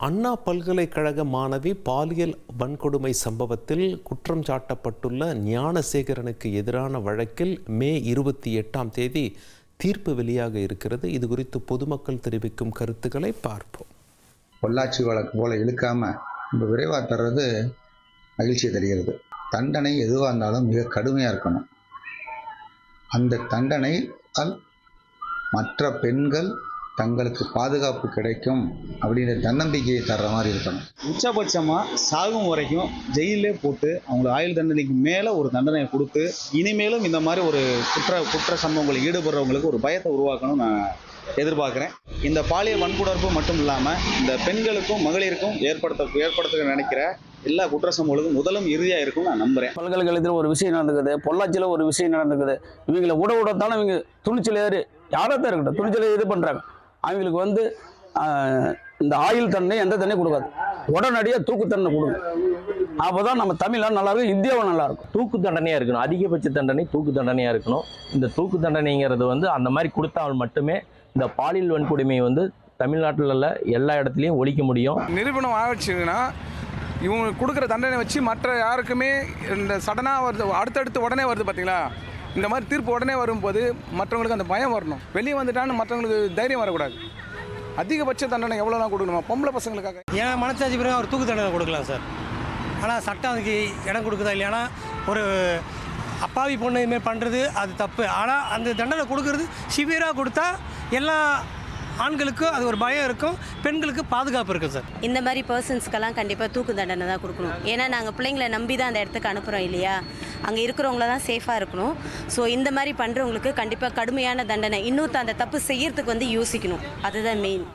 அண்ணா பல்கலைக்கழக மாணவி பாலியல் வன்கொடுமை சம்பவத்தில் குற்றம் சாட்டப்பட்டுள்ள ஞானசேகரனுக்கு எதிரான வழக்கில் மே 28 தீர்ப்பு வெளியாக இருக்கிறது. இது குறித்து பொதுமக்கள் தெரிவிக்கும் கருத்துக்களை பார்ப்போம். பொள்ளாச்சி வழக்கு போல இழுக்காம ரொம்ப விரைவாக தர்றது மகிழ்ச்சி தருகிறது. தண்டனை எதுவாக இருந்தாலும் மிக கடுமையாக இருக்கணும். அந்த தண்டனை மற்ற பெண்கள் தங்களுக்கு பாதுகாப்பு கிடைக்கும் அப்படின்ற தன்னம்பிக்கையை தர்ற மாதிரி இருக்கணும். உச்சபட்சமாக சாகும் வரைக்கும் ஜெயிலே போட்டு அவங்களுக்கு ஆயுள் தண்டனைக்கு மேலே ஒரு தண்டனையை கொடுத்து இனிமேலும் இந்த மாதிரி ஒரு குற்ற சம்பவங்களில் ஈடுபடுறவங்களுக்கு ஒரு பயத்தை உருவாக்கணும் நான் எதிர்பார்க்குறேன். இந்த பாலியல் வன்கொடுமை மட்டும் இல்லாமல் இந்த பெண்களுக்கும் மகளிருக்கும் ஏற்படுத்த நினைக்கிற எல்லா குற்ற சம்பவங்களுக்கும் முதலும் இறுதியாக இருக்கும் நான் நம்புகிறேன். பல்கலைக்கழகத்தில் ஒரு விஷயம் நடந்துக்குது, பொள்ளாச்சியில் ஒரு விஷயம் நடந்துக்குது. இவங்களை விடத்தானே இவங்க துணிச்சல் ஏறு யாராக தான் இருக்கட்டும் துணிச்சல் இது பண்ணுறாங்க. அவங்களுக்கு இந்த ஆயுள் தண்டனை எந்த தண்டனை கொடுக்காது, உடனடியாக தூக்கு தண்டனை கொடுங்க. அப்போதான் நம்ம தமிழ்நாடு நல்லா இருக்கும், இந்தியாவும் நல்லா இருக்கும். தூக்கு தண்டனையாக இருக்கணும், அதிகபட்ச தண்டனை தூக்கு தண்டனையாக இருக்கணும். இந்த தூக்கு தண்டனைங்கிறது அந்த மாதிரி கொடுத்தால் மட்டுமே இந்த பாலியல் வன்கொடுமை தமிழ்நாட்டில் எல்லா இடத்துலையும் ஒழிக்க முடியும். நிரூபணம் ஆகிடுச்சுன்னா இவங்க கொடுக்குற தண்டனை வச்சு மற்ற யாருக்குமே இந்த சடனாக வருது, அடுத்தடுத்து உடனே வருது பார்த்தீங்களா. இந்த மாதிரி தீர்ப்பு உடனே வரும்போது மற்றவங்களுக்கு அந்த பயம் வரணும். வெளியே வந்துட்டான்னு மற்றவங்களுக்கு தைரியம் வரக்கூடாது. அதிகபட்ச தண்டனை எவ்வளோலாம் கொடுக்கணுமா பொம்பளை பசங்களுக்காக? ஏன் மனசாட்சி பிறகு அவர் தூக்கு தண்டனை கொடுக்கலாம் சார். ஆனால் சட்டம் அதுக்கு இடம் கொடுக்குதா இல்லையானா ஒரு அப்பாவி பொண்ணு இதுமாதிரி பண்ணுறது அது தப்பு. ஆனால் அந்த தண்டனை கொடுக்கறது சிவியராக கொடுத்தா எல்லா ஆண்களுக்கும் அது ஒரு பயம் இருக்கும், பெண்களுக்கு பாதுகாப்பு இருக்கும் சார். இந்த மாதிரி பர்சன்ஸ்க்கெல்லாம் கண்டிப்பாக தூக்கு தண்டனை தான் கொடுக்கணும். ஏன்னா நாங்கள் பிள்ளைங்களை நம்பி தான் அந்த இடத்துக்கு அனுப்புகிறோம் இல்லையா, அங்கே இருக்கிறவங்கள தான் சேஃபாக இருக்கணும். ஸோ இந்த மாதிரி பண்ணுறவங்களுக்கு கண்டிப்பாக கடுமையான தண்டனை, இன்னொருத்த அந்த தப்பு செய்யறதுக்கு யோசிக்கணும். அதுதான் மெயின்.